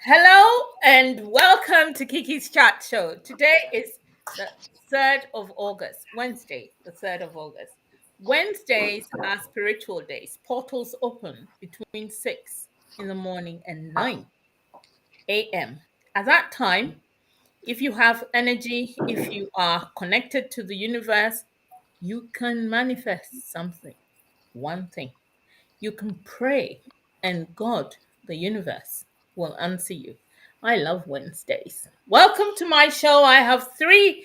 Hello and welcome to Kiki's Chat Show. Today is the 3rd of August, Wednesday, the 3rd of August. Wednesdays are spiritual days. Portals open between 6 in the morning and 9 a.m. At that time, if you have energy, if you are connected to the universe, you can manifest something, one thing. You can pray, and God, the universe, will answer you. I love Wednesdays. Welcome to my show. I have three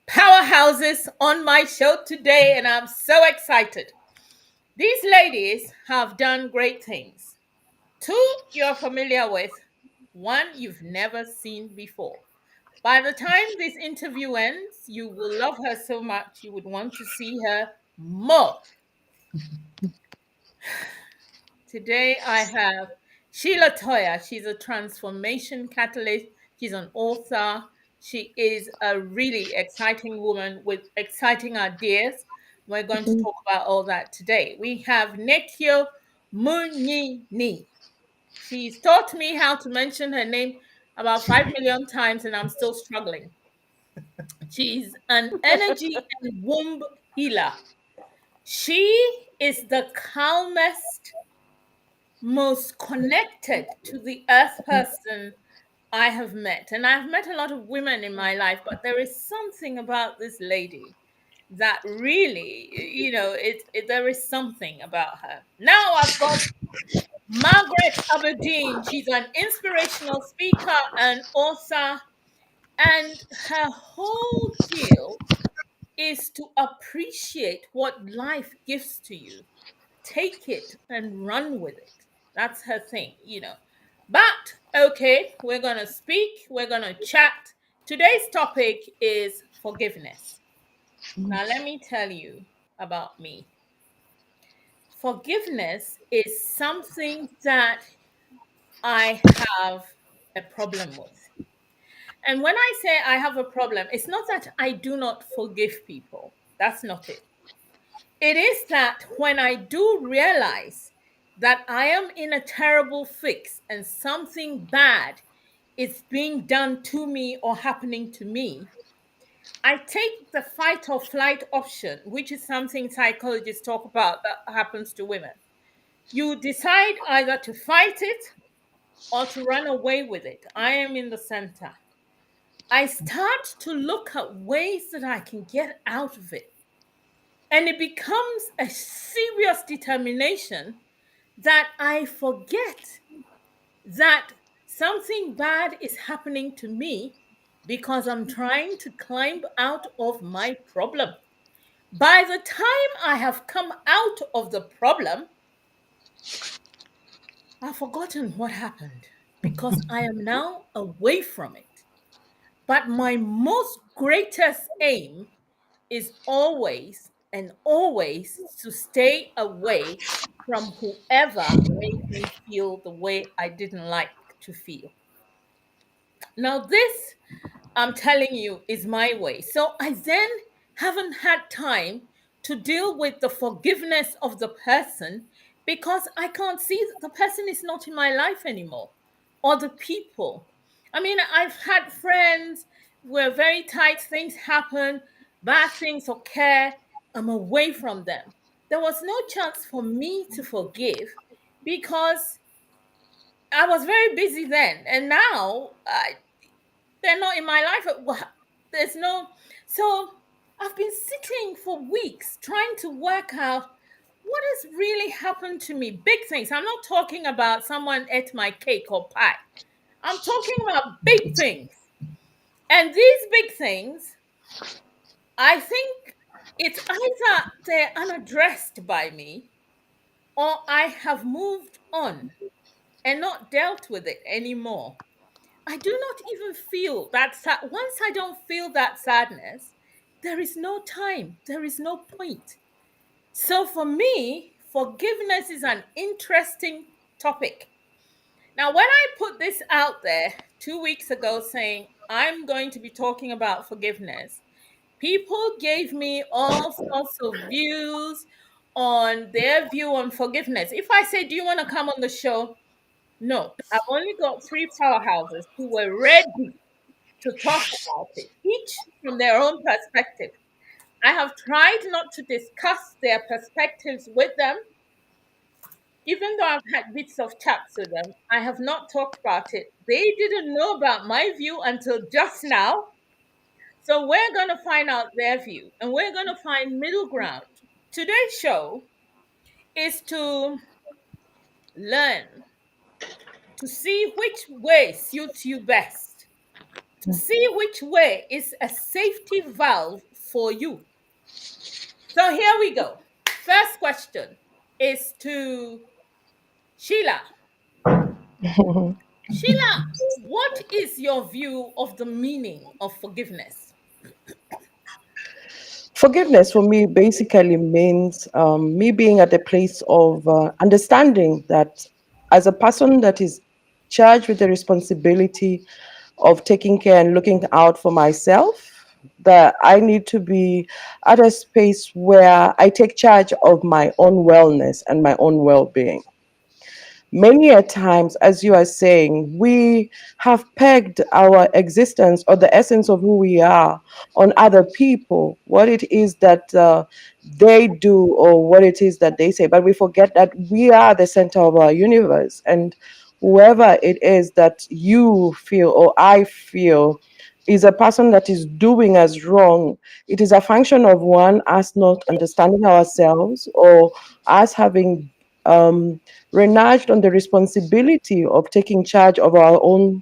powerhouses on my show today, and I'm so excited. These ladies have done great things. Two you're familiar with, one you've never seen before. By the time this interview ends, you will love her so much you would want to see her more. Today I have Sheila Toya. She's a transformation catalyst. She's an author. She is a really exciting woman with exciting ideas. We're going to talk about all that today. We have Nyakio Munyinyi. She's taught me how to mention her name about 5 million times, and I'm still struggling. She's an energy and womb healer. She is the calmest, most connected to the earth person I have met. And I've met a lot of women in my life, but there is something about this lady that really, there is something about her. Now I've got Margaret Aberdeen. She's an inspirational speaker and author, and her whole deal is to appreciate what life gives to you, take it and run with it. That's her thing. But okay, we're going to speak, we're going to chat. Today's topic is forgiveness. Now, let me tell you about me. Forgiveness is something that I have a problem with. And when I say I have a problem, it's not that I do not forgive people. That's not it. It is that when I do realize that I am in a terrible fix and something bad is being done to me or happening to me, I take the fight or flight option, which is something psychologists talk about that happens to women. You decide either to fight it or to run away with it. I am in the center. I start to look at ways that I can get out of it. And it becomes a serious determination that I forget that something bad is happening to me because I'm trying to climb out of my problem. By the time I have come out of the problem, I've forgotten what happened because I am now away from it. But my most greatest aim is always and always to stay away from whoever made me feel the way I didn't like to feel. Now, this, I'm telling you, is my way. So I then haven't had time to deal with the forgiveness of the person because I can't see that the person is not in my life anymore or the people. I mean, I've had friends where very tight things happen, bad things occur. I'm away from them. There was no chance for me to forgive because I was very busy then. And now they're not in my life. There's no. So I've been sitting for weeks trying to work out what has really happened to me. Big things. I'm not talking about someone ate my cake or pie. I'm talking about big things. And these big things, I think it's either they're unaddressed by me or I have moved on and not dealt with it anymore. I do not even feel that once I don't feel that sadness, there is no time, there is no point. So for me, forgiveness is an interesting topic. Now, when I put this out there 2 weeks ago saying I'm going to be talking about forgiveness, people gave me all sorts of views on their view on forgiveness. If I say, do you want to come on the show? No, I've only got three powerhouses who were ready to talk about it, each from their own perspective. I have tried not to discuss their perspectives with them, even though I've had bits of chats with them. I have not talked about it. They didn't know about my view until just now. So we're going to find out their view and we're going to find middle ground. Today's show is to learn, to see which way suits you best, to see which way is a safety valve for you. So here we go. First question is to Sheila. Sheila, what is your view of the meaning of forgiveness? Forgiveness for me basically means me being at a place of understanding that as a person that is charged with the responsibility of taking care and looking out for myself, that I need to be at a space where I take charge of my own wellness and my own well being. Many a times, as you are saying, we have pegged our existence or the essence of who we are on other people, what it is that they do or what it is that they say. But we forget that we are the center of our universe. And whoever it is that you feel or I feel is a person that is doing us wrong, it is a function of one, us not understanding ourselves or us having reneged on the responsibility of taking charge of our own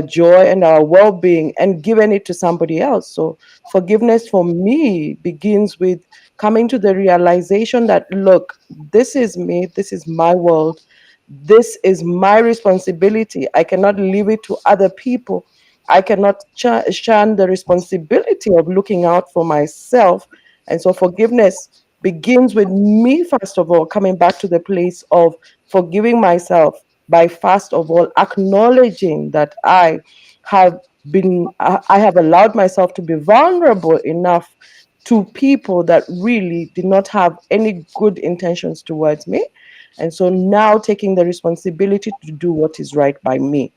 joy and our well being and giving it to somebody else. So, forgiveness for me begins with coming to the realization that, look, this is me, this is my world, this is my responsibility. I cannot leave it to other people. I cannot shun the responsibility of looking out for myself. And so, forgiveness begins with me, first of all, coming back to the place of forgiving myself by, first of all, acknowledging that I have allowed myself to be vulnerable enough to people that really did not have any good intentions towards me. And so now taking the responsibility to do what is right by me.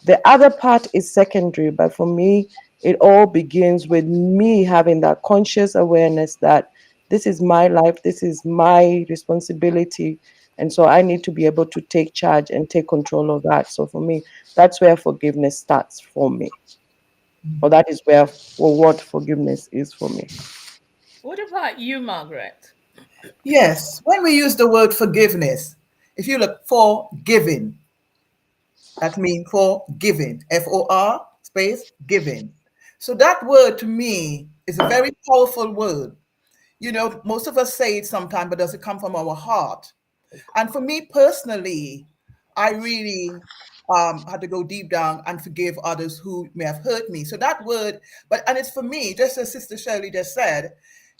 The other part is secondary, but for me, it all begins with me having that conscious awareness that this is my life, this is my responsibility. And so I need to be able to take charge and take control of that. So for me, that's where forgiveness starts for me. Or that is where, or what forgiveness is for me. What about you, Margaret? Yes, when we use the word forgiveness, if you look for giving, that means for giving, FOR space giving. So that word to me is a very powerful word. You know, most of us say it sometimes, but does it come from our heart? And for me personally, I really had to go deep down and forgive others who may have hurt me. So that word, and it's for me, just as Sister Shirley just said,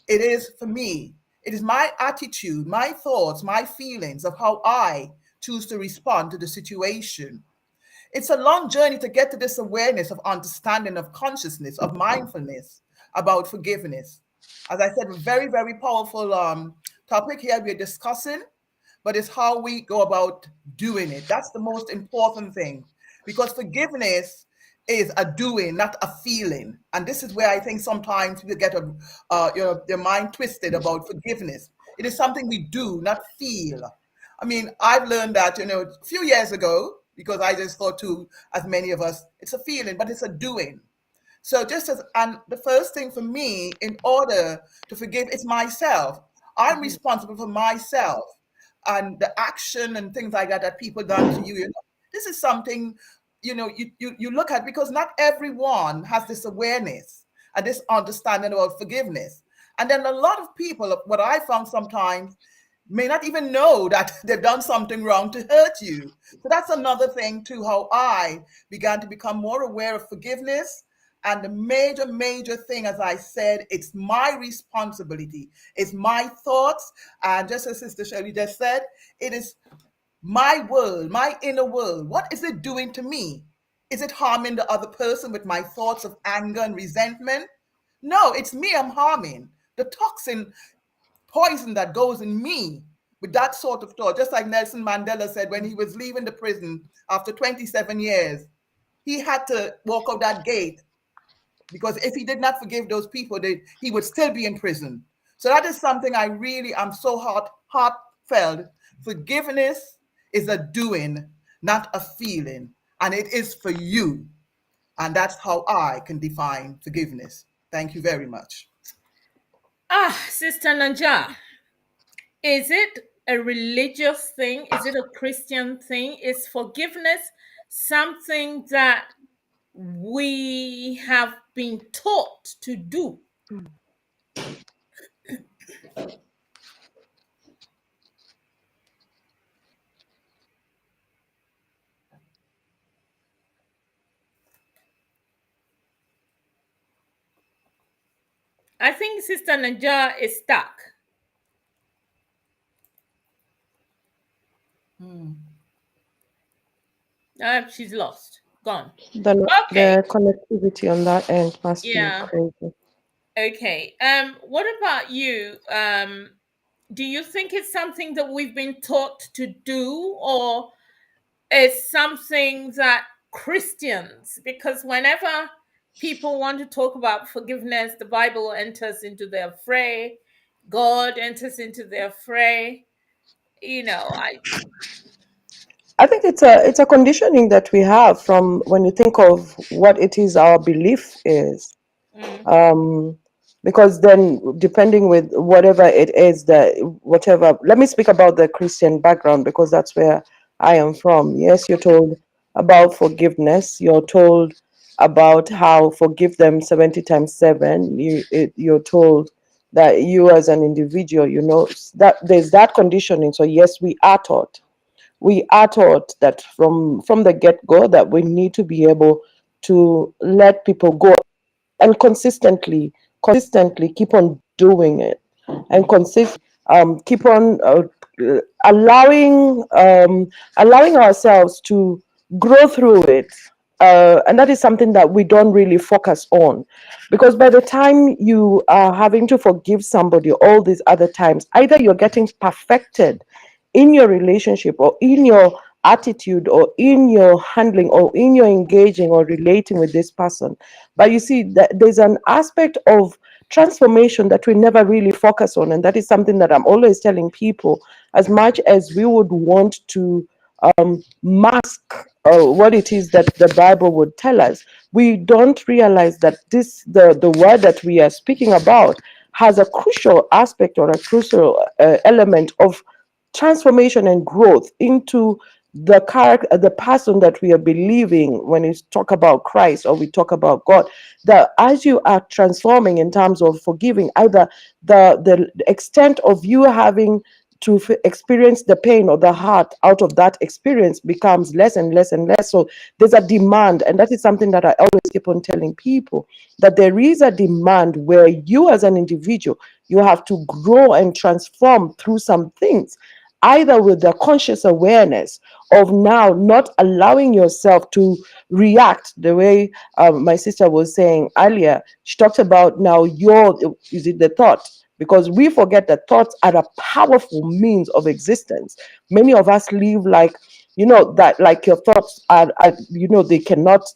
it is for me. It is my attitude, my thoughts, my feelings of how I choose to respond to the situation. It's a long journey to get to this awareness of understanding, of consciousness, of mindfulness about forgiveness. As I said, a very, very powerful topic here we're discussing, but it's how we go about doing it. That's the most important thing, because forgiveness is a doing, not a feeling. And this is where I think sometimes we get their mind twisted about forgiveness. It is something we do, not feel. I mean, I've learned that, a few years ago, because I just thought too, as many of us, it's a feeling, but it's a doing. So and the first thing for me, in order to forgive, is myself. I'm responsible for myself and the action and things like that that people done to you. This is something, you look at, because not everyone has this awareness and this understanding about forgiveness. And then a lot of people, what I found sometimes, may not even know that they've done something wrong to hurt you. So that's another thing too, how I began to become more aware of forgiveness. And the major, major thing, as I said, it's my responsibility. It's my thoughts. And just as Sister Shirley just said, it is my world, my inner world. What is it doing to me? Is it harming the other person with my thoughts of anger and resentment? No, it's me I'm harming. The toxin poison that goes in me with that sort of thought, just like Nelson Mandela said when he was leaving the prison after 27 years, he had to walk out that gate because if he did not forgive those people, he would still be in prison. So that is something I really am so heartfelt. Forgiveness is a doing, not a feeling, and it is for you. And that's how I can define forgiveness. Thank you very much. Sister Nanja, is it a religious thing? Is it a Christian thing? Is forgiveness something that we have been taught to do? I think Sister Nanja is stuck. She's lost, gone. Okay, The connectivity on that end must be yeah. crazy. Okay. What about you? Do you think it's something that we've been taught to do, or is something that Christians, because whenever people want to talk about forgiveness, the Bible enters into their fray, God enters into their fray. I think it's a conditioning that we have from when you think of what it is our belief is. Mm, Because then depending with whatever it is that whatever, let me speak about the Christian background because that's where I am from. Yes, you're told about forgiveness. You're told about how forgive them 70 times 7. You're told that you as an individual, that there's that conditioning. So yes, we are taught that from the get-go that we need to be able to let people go and consistently keep on doing it and consistently keep on allowing allowing ourselves to grow through it, and that is something that we don't really focus on, because by the time you are having to forgive somebody all these other times, either you're getting perfected in your relationship or in your attitude or in your handling or in your engaging or relating with this person. But you see that there's an aspect of transformation that we never really focus on, and that is something that I'm always telling people. As much as we would want to mask what it is that the Bible would tell us, we don't realize that the word that we are speaking about has a crucial aspect or a crucial element of transformation and growth into the character, the person that we are believing when we talk about Christ or we talk about God. That as you are transforming in terms of forgiving, either the extent of you having to experience the pain or the hurt out of that experience becomes less and less and less. So there's a demand, and that is something that I always keep on telling people, that there is a demand where you as an individual, you have to grow and transform through some things, either with the conscious awareness of now not allowing yourself to react the way my sister was saying earlier. She talked about now is it the thought? Because we forget that thoughts are a powerful means of existence. Many of us live like, that like your thoughts are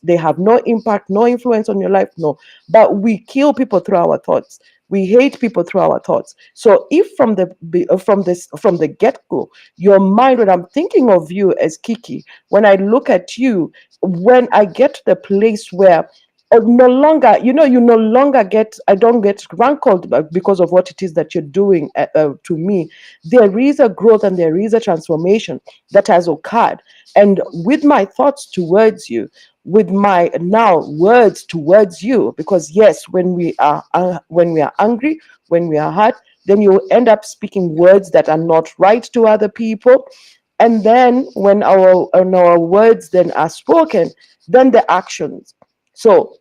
they have no impact, no influence on your life, no. But we kill people through our thoughts. We hate people through our thoughts. So if from the get-go, your mind, when I'm thinking of you as Kiki, when I look at you, when I get to the place where no longer, you no longer I don't get rankled because of what it is that you're doing to me. There is a growth and there is a transformation that has occurred. And with my thoughts towards you, with my now words towards you, because yes, when we are angry, when we are hurt, then you end up speaking words that are not right to other people. And then when our words then are spoken, then the actions. So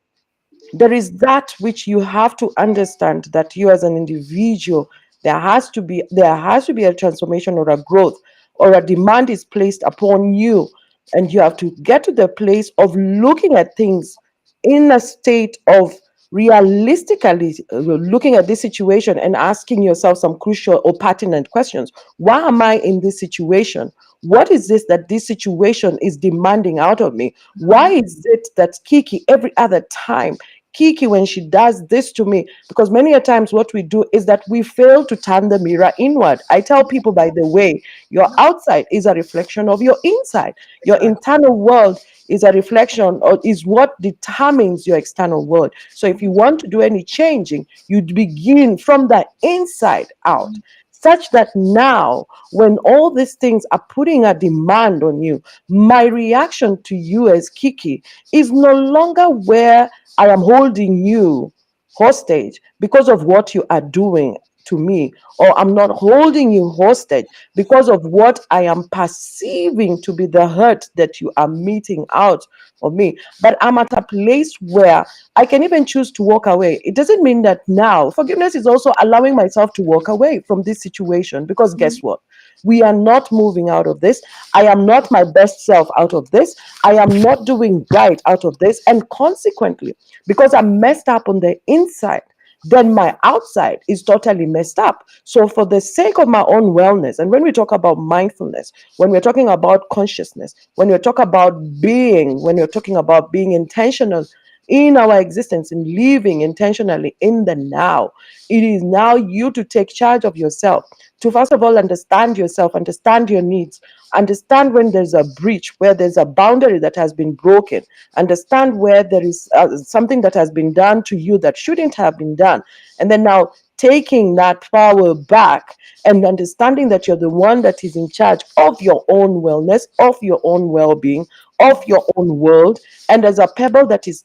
there is that which you have to understand, that you as an individual, there has to be a transformation or a growth or a demand is placed upon you, and you have to get to the place of looking at things in a state of realistically looking at this situation and asking yourself some crucial or pertinent questions. Why am I in this situation? What is this that this situation is demanding out of me? Why is it that Kiki every other time, Kiki, when she does this to me, because many a times what we do is that we fail to turn the mirror inward. I tell people, by the way, your outside is a reflection of your inside. Your Exactly. internal world is a reflection or is what determines your external world. So if you want to do any changing, you begin from the inside out, such that now, when all these things are putting a demand on you, my reaction to you as Kiki is no longer where I am holding you hostage because of what you are doing to me, or I'm not holding you hostage because of what I am perceiving to be the hurt that you are meting out of me. But I'm at a place where I can even choose to walk away. It doesn't mean that now forgiveness is also allowing myself to walk away from this situation, because guess what? We are not moving out of this. I am not my best self out of this. I am not doing right out of this. And consequently, because I'm messed up on the inside, then my outside is totally messed up. So, for the sake of my own wellness, and when we talk about mindfulness, when we're talking about consciousness, when we're talking about being, when you're talking about being intentional in our existence, in living intentionally in the now, it is now you to take charge of yourself, to first of all understand yourself, understand your needs, understand when there's a breach, where there's a boundary that has been broken, understand where there is something that has been done to you that shouldn't have been done, and then now taking that power back and understanding that you're the one that is in charge of your own wellness, of your own well-being, of your own world. And as a pebble that is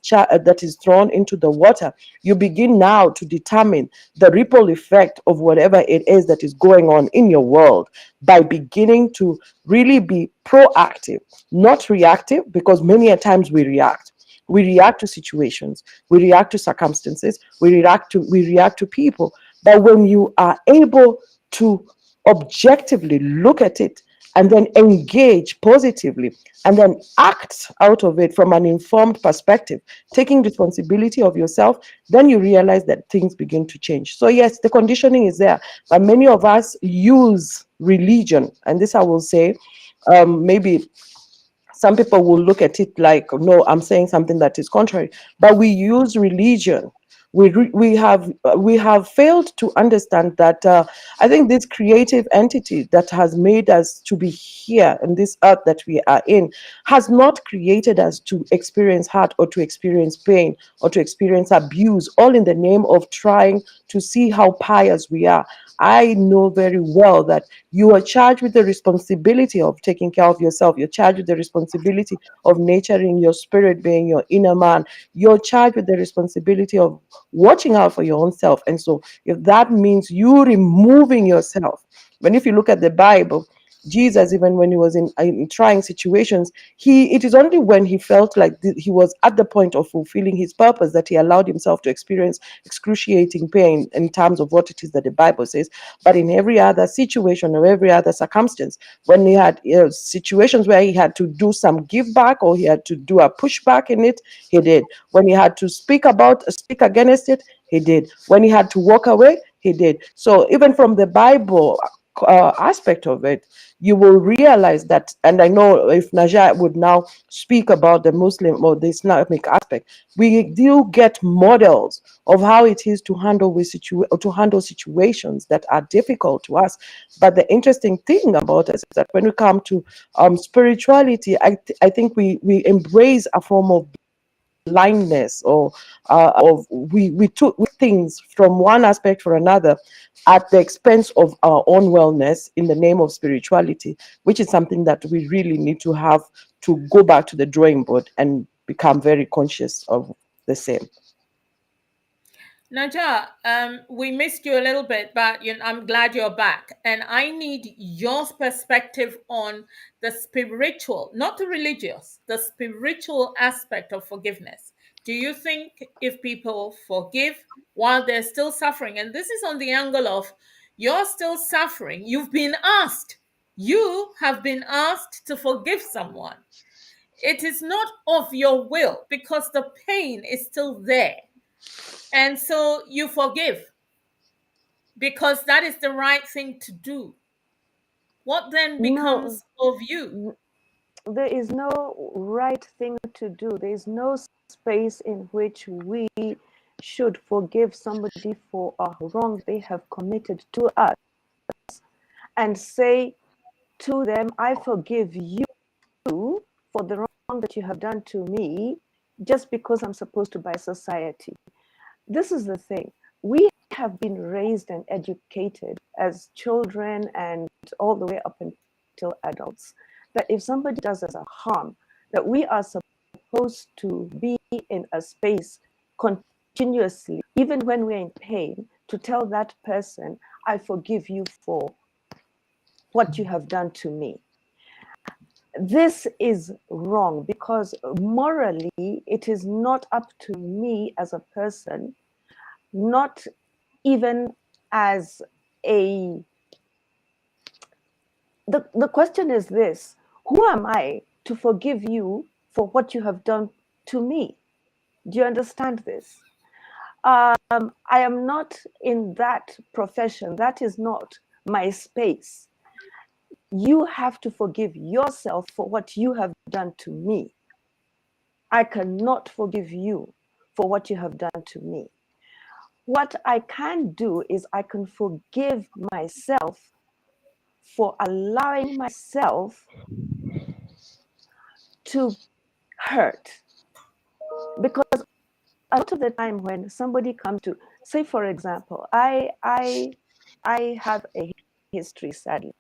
thrown into the water, you begin now to determine the ripple effect of whatever it is that is going on in your world, by beginning to really be proactive, not reactive, because many a times we react. We react to situations, we react to circumstances, we react to people. But when you are able to objectively look at it and then engage positively and then act out of it from an informed perspective, taking responsibility of yourself, then you realize that things begin to change. So yes, the conditioning is there, but many of us use religion, and this I will say, maybe some people will look at it like, no, I'm saying something that is contrary, but we use religion. We have failed to understand that, I think this creative entity that has made us to be here in this earth that we are in has not created us to experience hurt or to experience pain or to experience abuse, all in the name of trying to see how pious we are. I know very well that you are charged with the responsibility of taking care of yourself. You're charged with the responsibility of nurturing your spirit being, your inner man. You're charged with the responsibility of watching out for your own self. And so, if that means you removing yourself, when if you look at the Bible, Jesus, even when he was in trying situations, it is only when he felt like he was at the point of fulfilling his purpose that he allowed himself to experience excruciating pain in terms of what it is that the Bible says. But in every other situation or every other circumstance, when he had situations where he had to do some give back or he had to do a pushback in it, he did. When he had to speak against it, he did. When he had to walk away, he did. So even from the Bible aspect of it, you will realize that. And I know if Najat would now speak about the Muslim or the Islamic aspect, we do get models of how it is to handle situations that are difficult to us. But the interesting thing about us is that when we come to spirituality, I think we embrace a form of blindness, or of we took things from one aspect for another at the expense of our own wellness in the name of spirituality, which is something that we really need to have to go back to the drawing board and become very conscious of the same. Naja, we missed you a little bit, but I'm glad you're back. And I need your perspective on the spiritual, not the religious, the spiritual aspect of forgiveness. Do you think if people forgive while they're still suffering, and this is on the angle of you're still suffering, you have been asked to forgive someone. It is not of your will because the pain is still there. And so you forgive because that is the right thing to do. What then No, becomes of you? there is no right thing to do. There is no space in which we should forgive somebody for a wrong they have committed to us and say to them, I forgive you for the wrong that you have done to me just because I'm supposed to by society. This is the thing. We have been raised and educated as children and all the way up until adults that if somebody does us a harm, that we are supposed to be in a space continuously, even when we're in pain, to tell that person, I forgive you for what you have done to me. This is wrong because morally, it is not up to me as a person, not even as a the question is this: who am I to forgive you for what you have done to me? Do you understand this? I am not in that profession. That is not my space. You have to forgive yourself for what you have done to me. I cannot forgive you for what you have done to me. What I can do is I can forgive myself for allowing myself to hurt. Because a lot of the time when somebody comes to, say for example, I have a history, sadly.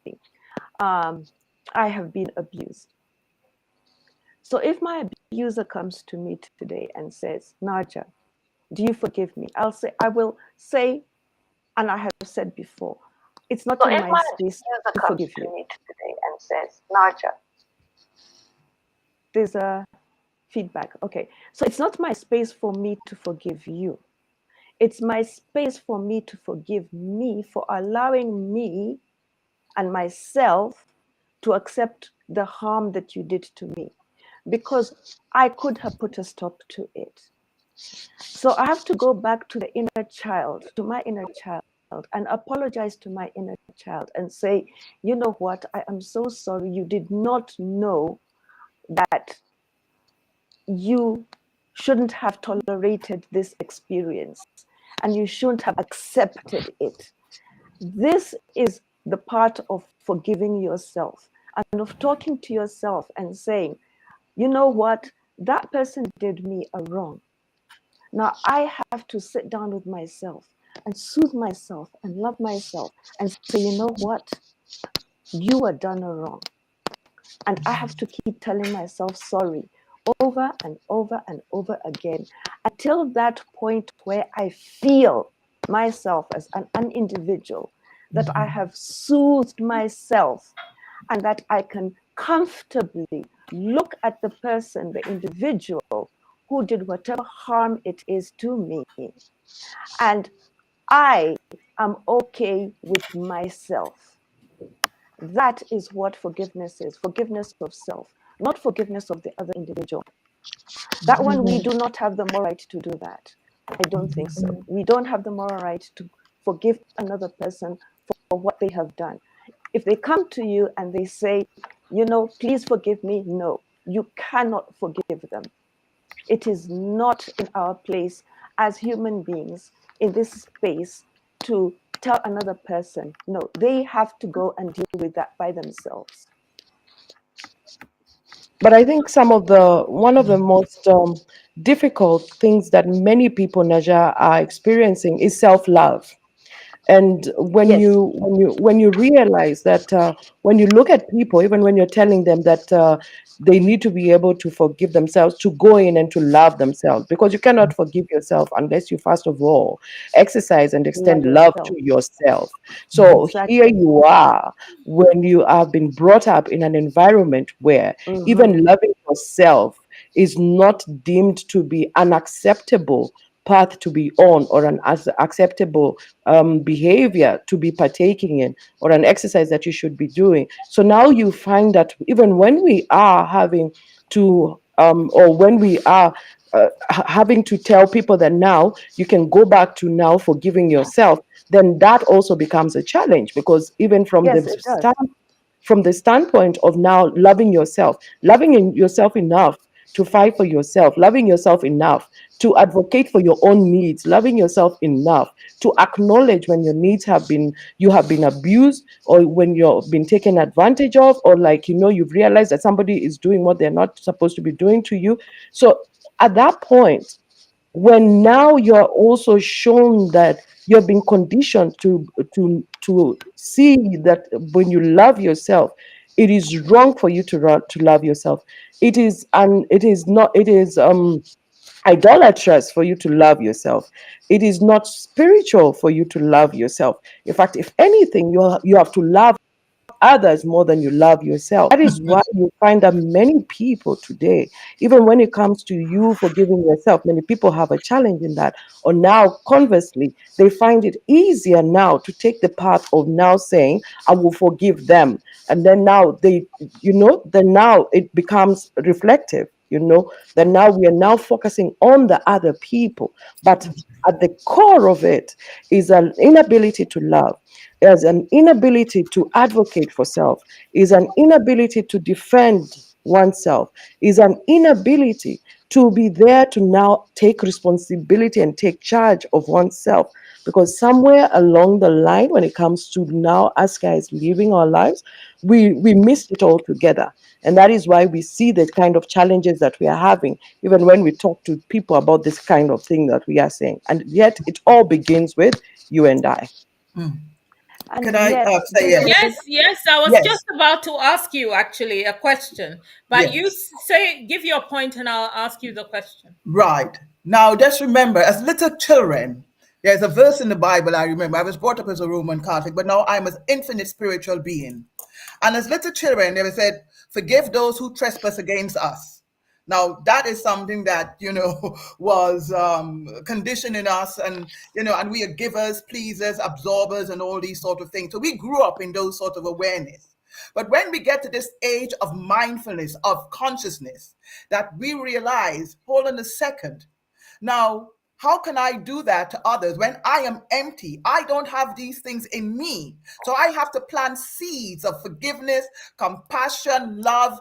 I have been abused. So if my abuser comes to me today and says, Naja, do you forgive me? I will say, and I have said before, it's not in my space to forgive you. Me today and says, Naja, there's a feedback. Okay, so it's not my space for me to forgive you. It's my space for me to forgive me for allowing me and myself to accept the harm that you did to me, because I could have put a stop to it. So I have to go back to the inner child, to my inner child, and apologize to my inner child and say, you know what, I am so sorry. You did not know that you shouldn't have tolerated this experience and you shouldn't have accepted it. This is the part of forgiving yourself and of talking to yourself and saying, you know what, that person did me a wrong. Now I have to sit down with myself and soothe myself and love myself and say, you know what, you were done a wrong. And I have to keep telling myself sorry over and over and over again until that point where I feel myself as an individual, that I have soothed myself and that I can comfortably look at the person, the individual who did whatever harm it is to me, and I am okay with myself. That is what forgiveness is. Forgiveness of self, not forgiveness of the other individual. That one, we do not have the moral right to do that. I don't think so. We don't have the moral right to forgive another person for what they have done. If they come to you and they say, you know, please forgive me, no, you cannot forgive them. It is not in our place as human beings in this space to tell another person, no, they have to go and deal with that by themselves. But I think one of the most difficult things that many people, Naja, are experiencing is self-love. And Yes. when you realize that when you look at people, even when you're telling them that they need to be able to forgive themselves, to go in and to love themselves, because you cannot forgive yourself unless you first of all exercise and Love extend love to yourself. yourself. So here Exactly. you are, when you have been brought up in an environment where Mm-hmm. even loving yourself is not deemed to be unacceptable path to be on, or an acceptable behavior to be partaking in, or an exercise that you should be doing. So now you find that even when we are having to or when we are having to tell people that now you can go back to now forgiving yourself, then that also becomes a challenge, because even Yes, it does. from the standpoint of now loving yourself, yourself enough to fight for yourself, loving yourself enough to advocate for your own needs, loving yourself enough to acknowledge when your needs have been, you have been abused, or when you've been taken advantage of, or like, you've realized that somebody is doing what they're not supposed to be doing to you. So at that point, when now you're also shown that you're being conditioned to see that when you love yourself, it is wrong for you to love yourself. It is, and it is not, it is idolatrous for you to love yourself. It is not spiritual for you to love yourself. In fact, if anything, you have to love others more than you love yourself. That is why you find that many people today, even when it comes to you forgiving yourself, many people have a challenge in that. Or now, conversely, they find it easier now to take the path of now saying, I will forgive them. And then now then now it becomes reflective, then now we are now focusing on the other people. But at the core of it is an inability to love, is an inability to advocate for self, is an inability to defend oneself, is an inability to be there to now take responsibility and take charge of oneself. Because somewhere along the line, when it comes to now us guys living our lives, we missed it all together. And that is why we see the kind of challenges that we are having, even when we talk to people about this kind of thing that we are saying. And yet it all begins with you and I. Can And I yet, say this yes? is Yes, yes. I was Yes, just about to ask you actually a question, but you yes. say, give your point and I'll ask you the question. Right. Now, just remember, as little children, there's a verse in the Bible I remember. I was brought up as a Roman Catholic, but now I'm an infinite spiritual being. And as little children, they said, forgive those who trespass against us. Now, that is something that, was conditioned in us, and, and we are givers, pleasers, absorbers, and all these sort of things. So we grew up in those sort of awareness. But when we get to this age of mindfulness, of consciousness, that we realize, hold on a second, now, how can I do that to others when I am empty? I don't have these things in me. So I have to plant seeds of forgiveness, compassion, love,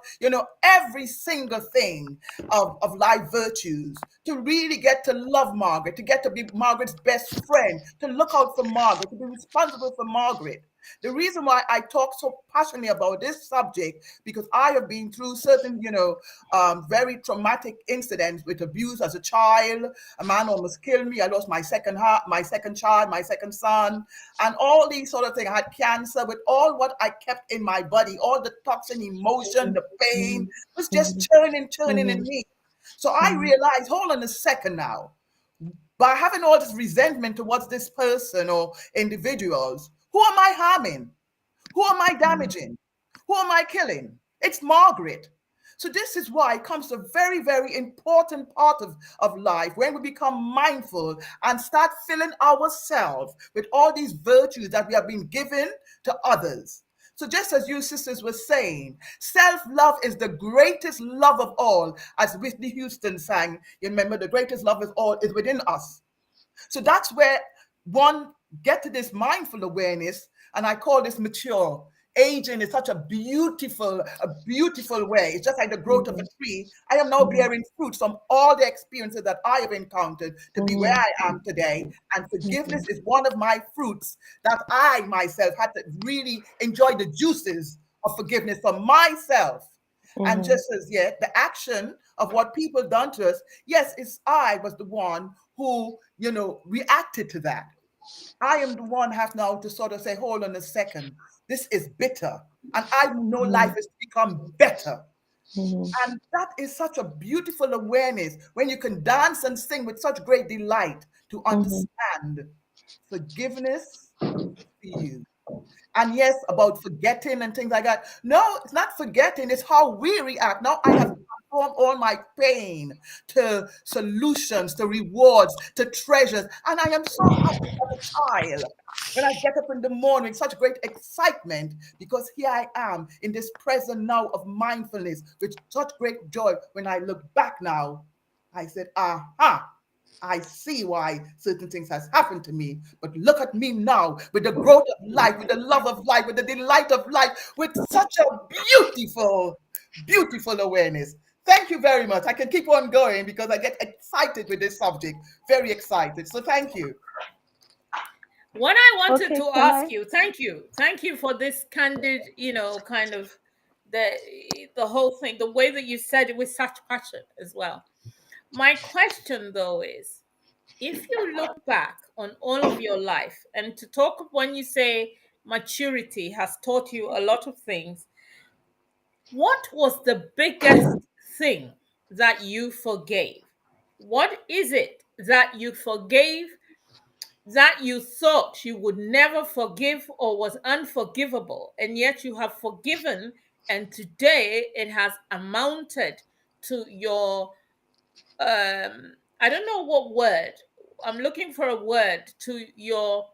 every single thing of life virtues to really get to love Margaret, to get to be Margaret's best friend, to look out for Margaret, to be responsible for Margaret. The reason why I talk so passionately about this subject, because I have been through certain, very traumatic incidents with abuse as a child. A man almost killed me. I lost my second heart, my second child, my second son, and all these sort of things. I had cancer. With all what I kept in my body, all the toxin, emotion, the pain was just churning in me. So I realized, hold on a second now, by having all this resentment towards this person or individuals, who am I harming? Who am I damaging? Who am I killing? It's Margaret. So this is why it comes to a very, very important part of life, when we become mindful and start filling ourselves with all these virtues that we have been given to others. So just as you sisters were saying, self-love is the greatest love of all. As Whitney Houston sang, you remember, the greatest love of all is within us. So that's where one get to this mindful awareness, and I call this mature. Aging is such a beautiful way. It's just like the growth of a tree. I am now bearing fruits from all the experiences that I have encountered to be where I am today. And forgiveness is one of my fruits that I myself had to really enjoy the juices of forgiveness for myself. And just as yet, the action of what people done to us, yes, it's I was the one who, reacted to that. I am the one have now to sort of say, hold on a second, this is bitter. And I know life has become better. And that is such a beautiful awareness when you can dance and sing with such great delight to understand forgiveness to you. And yes, about forgetting and things like that. No, it's not forgetting, it's how we react. Now I have transformed all my pain to solutions, to rewards, to treasures. And I am so happy as a child when I get up in the morning with such great excitement because here I am in this present now of mindfulness with such great joy. When I look back now, I said, aha, I see why certain things has happened to me. But look at me now with the growth of life, with the love of life, with the delight of life, with such a beautiful, beautiful awareness. Thank you very much. I can keep on going because I get excited with this subject. Very excited. So thank you. What I wanted Okay, to can ask I? you, thank you for this candid, kind of the the whole thing, the way that you said it with such passion as well. My question though is, if you look back on all of your life, and to talk when you say maturity has taught you a lot of things, what was the biggest thing that you forgave? What is it that you forgave that you thought you would never forgive or was unforgivable, and yet you have forgiven, and today it has amounted to your I don't know what word, I'm looking for a word, to your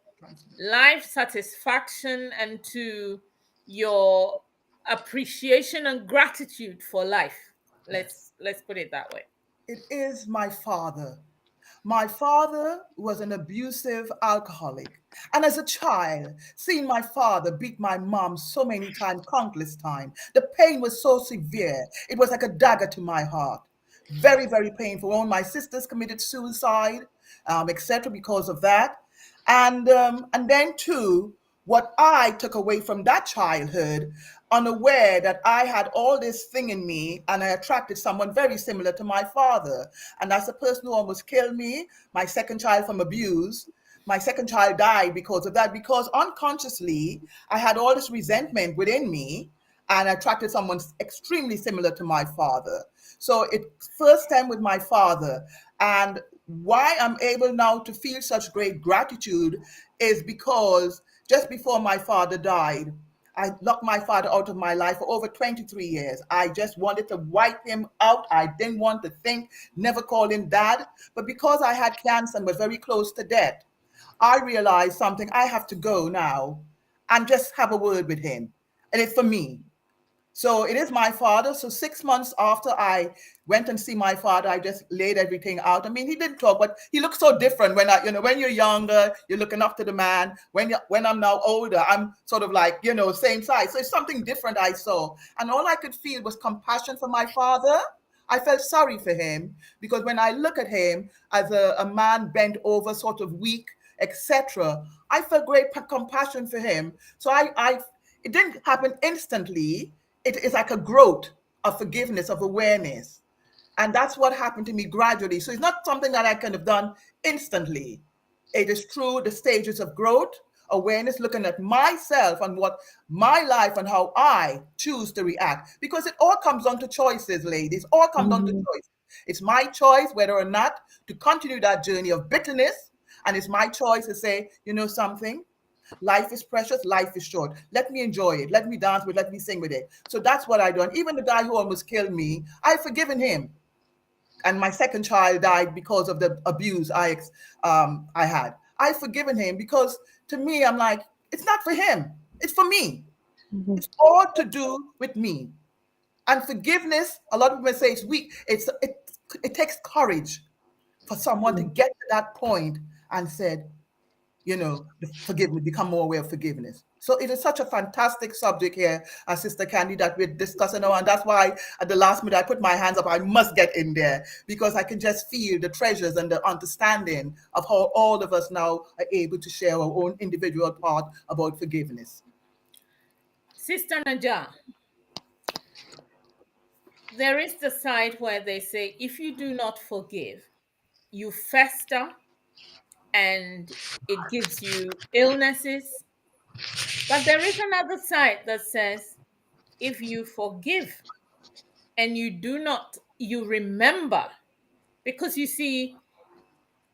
life satisfaction and to your appreciation and gratitude for life. Yes. Let's put it that way. It is my father. My father was an abusive alcoholic. And as a child, seeing my father beat my mom so many times, countless times, the pain was so severe. It was like a dagger to my heart. Very, very painful. One of my sisters committed suicide, etc., because of that. And then too, what I took away from that childhood, unaware that I had all this thing in me and I attracted someone very similar to my father. And that's the person who almost killed me, my second child from abuse. My second child died because of that, because unconsciously I had all this resentment within me and I attracted someone extremely similar to my father. So it first time with my father. And why I'm able now to feel such great gratitude is because just before my father died, I locked my father out of my life for over 23 years. I just wanted to wipe him out. I didn't want to think, never call him dad. But because I had cancer and was very close to death, I realized something. I have to go now and just have a word with him. And it's for me. So it is my father. So 6 months after I went and see my father, I just laid everything out. I mean, he didn't talk, but he looked so different when when you're younger, you're looking up to the man. When I'm now older, I'm sort of like, same size. So it's something different I saw. And all I could feel was compassion for my father. I felt sorry for him because when I look at him as a man bent over, sort of weak, etc., I felt great compassion for him. So it didn't happen instantly. It is like a growth of forgiveness, of awareness. And that's what happened to me gradually. So it's not something that I could have done instantly. It is through the stages of growth, awareness, looking at myself and what my life and how I choose to react. Because it all comes down to choices, ladies. All comes down to Mhm. choices. It's my choice whether or not to continue that journey of bitterness. And it's my choice to say, you know something? Life is precious, life is short. Let me enjoy it. Let me dance with it. Let me sing with it. So that's what I do. And even the guy who almost killed me, I've forgiven him. And my second child died because of the abuse I had. I've forgiven him because to me, I'm like, it's not for him. It's for me. Mhm. It's all to do with me. And forgiveness, a lot of people say it's weak. It takes courage for someone to get to that point and said, the forgiveness, become more aware of forgiveness. So it is such a fantastic subject here, Sister Candy, that we're discussing now. And that's why at the last minute I put my hands up. I must get in there because I can just feel the treasures and the understanding of how all of us now are able to share our own individual part about forgiveness. Sister Naja, there is the side where they say if you do not forgive, you fester and it gives you illnesses. But there is another side that says if you forgive and you do not, you remember, because you see,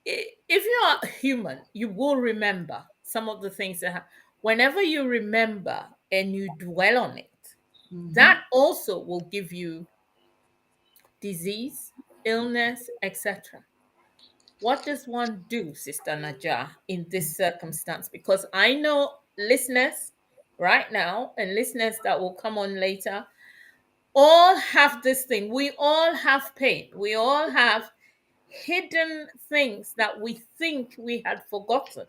if you are human, you will remember some of the things that happen. whenever you remember and you dwell on it, that also will give you disease, illness, etc. What does one do, Sister Najah, in this circumstance? Because I know listeners right now and listeners that will come on later all have this thing. We all have pain. We all have hidden things that we think we had forgotten.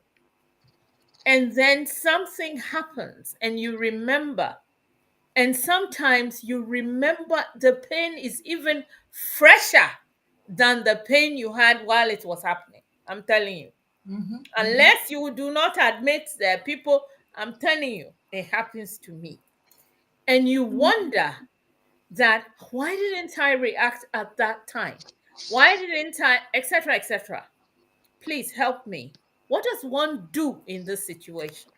And then something happens and you remember. And sometimes you remember the pain is even fresher than the pain you had while it was happening. I'm telling you. Unless you do not admit that people, I'm telling you, it happens to me. And you wonder that why didn't I react at that time? Why didn't I, etc., etc. Please help me. What does one do in this situation?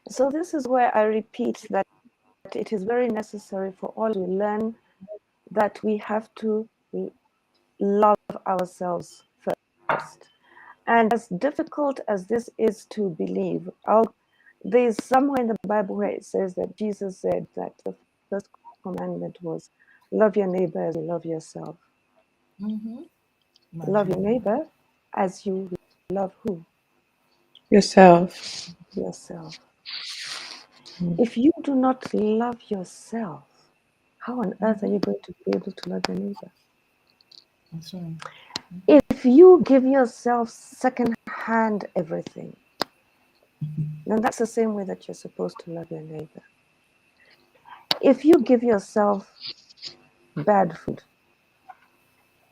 So this is where I repeat that it is very necessary for all to learn that we have to love ourselves first. And as difficult as this is to believe, there's somewhere in the Bible where it says that Jesus said that the first commandment was love your neighbor as you love yourself. Love your neighbor as you love who? Yourself. Yourself. If you do not love yourself, how on earth are you going to be able to love your neighbor? That's right. If you give yourself second-hand everything, then that's the same way that you're supposed to love your neighbor. If you give yourself bad food,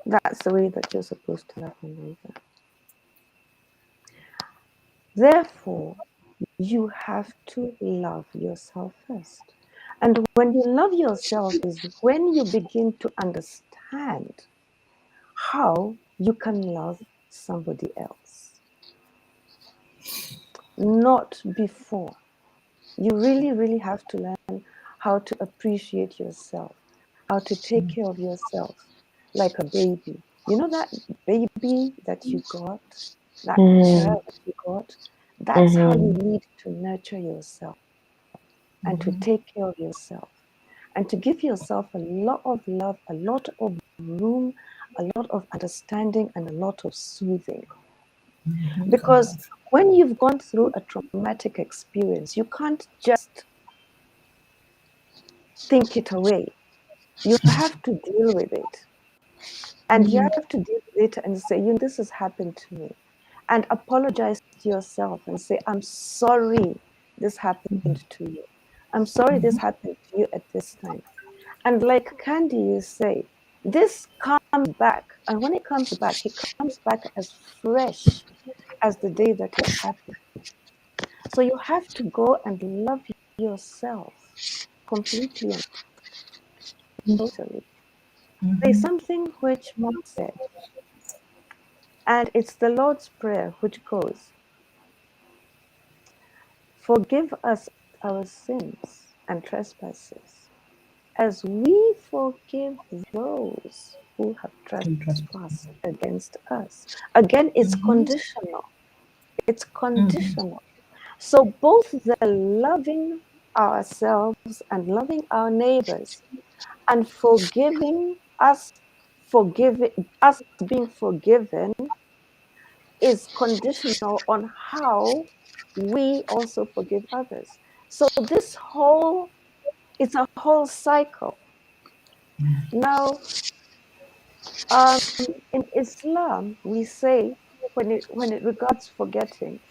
that's the way that you're supposed to love your neighbor. Therefore, you have to love yourself first. And when you love yourself is when you begin to understand how you can love somebody else. Not before. You really, really have to learn how to appreciate yourself, how to take care of yourself like a baby. You know that baby that you got, that child that you got? That's how you need to nurture yourself and to take care of yourself and to give yourself a lot of love, a lot of room, a lot of understanding, and a lot of soothing. Because when you've gone through a traumatic experience, you can't just think it away. You have to deal with it. And you have to deal with it and say, this has happened to me. And apologize to yourself and say, I'm sorry this happened to you. I'm sorry this happened to you at this time. And like Candy, you say, this comes back. And when it comes back as fresh as the day that it happened. So you have to go and love yourself completely and totally. There's something which Mark said, and it's the Lord's Prayer, which goes, forgive us our sins and trespasses, as we forgive those who have trespassed against us. Again, it's conditional. It's conditional. So both the loving ourselves and loving our neighbors and forgiving us, us being forgiven is conditional on how we also forgive others. So this whole, it's a whole cycle. Now, in Islam, we say when it regards forgetting,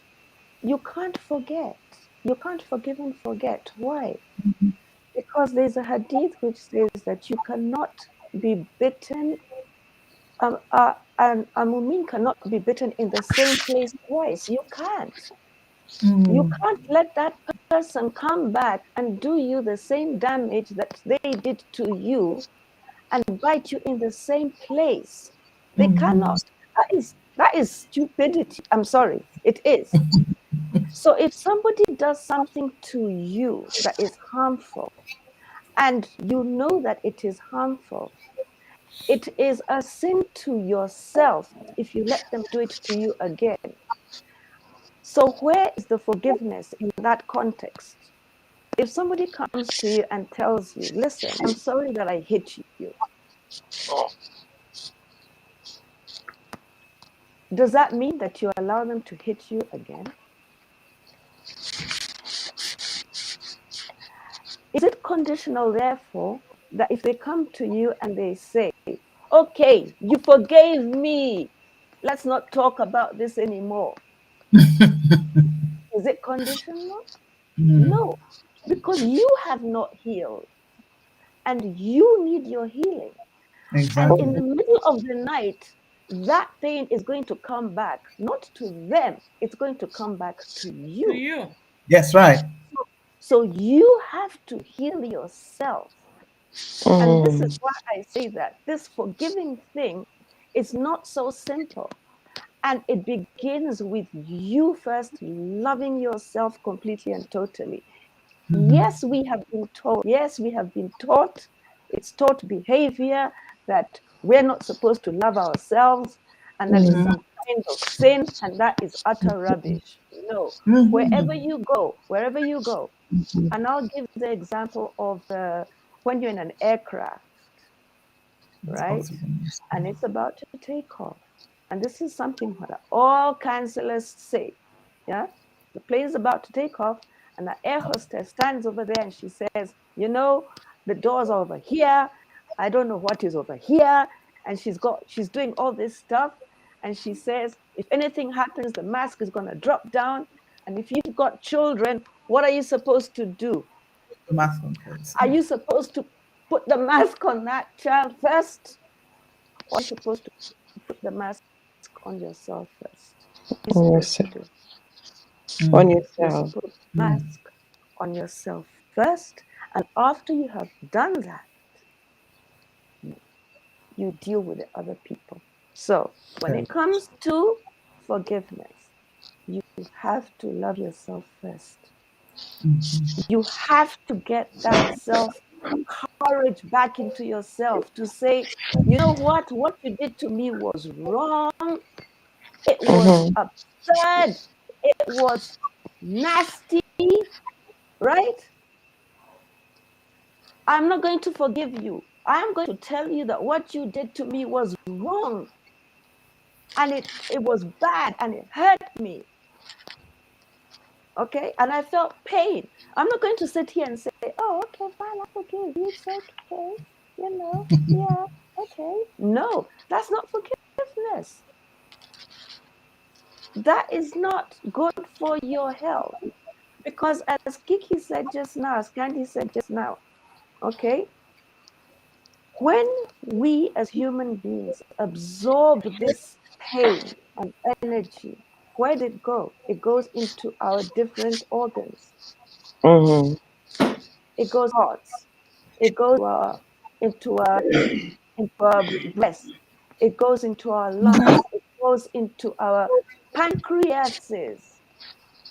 you can't forget. You can't forgive and forget. Why? Because there's a hadith which says that you cannot be bitten, and a mu'min cannot be bitten in the same place twice. You can't. You can't let that person come back and do you the same damage that they did to you and bite you in the same place. They cannot. That is stupidity. I'm sorry. It is. So if somebody does something to you that is harmful, and you know that it is harmful, it is a sin to yourself if you let them do it to you again. So where is the forgiveness in that context? If somebody comes to you and tells you, listen, I'm sorry that I hit you, does that mean that you allow them to hit you again? Is it conditional, therefore, that if they come to you and they say, okay, you forgave me, let's not talk about this anymore? Is it conditional? No, because you have not healed and you need your healing. And in Exactly. the middle of the night, that pain is going to come back, not to them, it's going to come back to To you. you. Yes, right. So you have to heal yourself. And this is why I say that this forgiving thing is not so simple. And it begins with you first loving yourself completely and totally. Yes, we have been told, yes, we have been taught, it's taught behavior that we're not supposed to love ourselves and that is some kind of sin, and that is utter rubbish. No, wherever you go, and I'll give the example of when you're in an aircraft, right? And it's about to take off. And this is something that all counselors say. Yeah, the plane is about to take off, and the air hostess stands over there and she says, you know, the doors are over here. I don't know what is over here. And she's doing all this stuff. And she says, if anything happens, the mask is going to drop down. And if you've got children, what are you supposed to do? The mask on, please. Are you supposed to put the mask on that child first? Or are you supposed to put the mask on yourself first? What are you supposed to do? On You're yourself. supposed to put the mask on yourself first. And after you have done that, you deal with the other people. So when it comes to forgiveness, you have to love yourself first. You have to get that self courage back into yourself to say, you know what you did to me was wrong. It was absurd. It was nasty, right? I'm not going to forgive you. I'm going to tell you that what you did to me was wrong. And it was bad and it hurt me. Okay? And I felt pain. I'm not going to sit here and say, oh, okay, fine, I forgive you. It's okay. You know, yeah, okay. No, that's not forgiveness. That is not good for your health. Because as Kiki said just now, as Candy said just now, okay, when we as human beings absorb this pain and energy, where did it go? It goes into our different organs. It goes hearts. It goes into our breast. It goes into our lungs. It goes into our pancreases.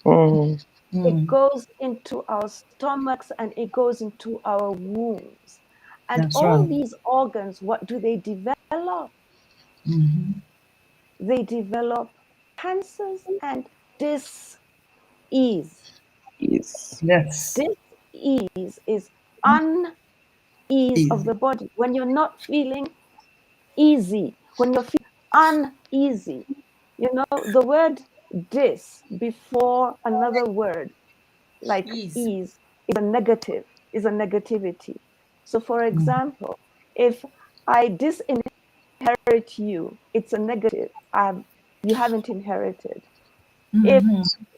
It goes into our stomachs and it goes into our wombs. And That's all right. these organs, what do they develop? They develop cancers and dis-ease. Yes. Yes. Dis-ease is unease of Easy. the body. When you're not feeling easy, when you're feeling uneasy, you know, the word dis before another word like Ease. ease is a negative, is a negativity. So for example, if I disinherit you, it's a negative. You haven't inherited. If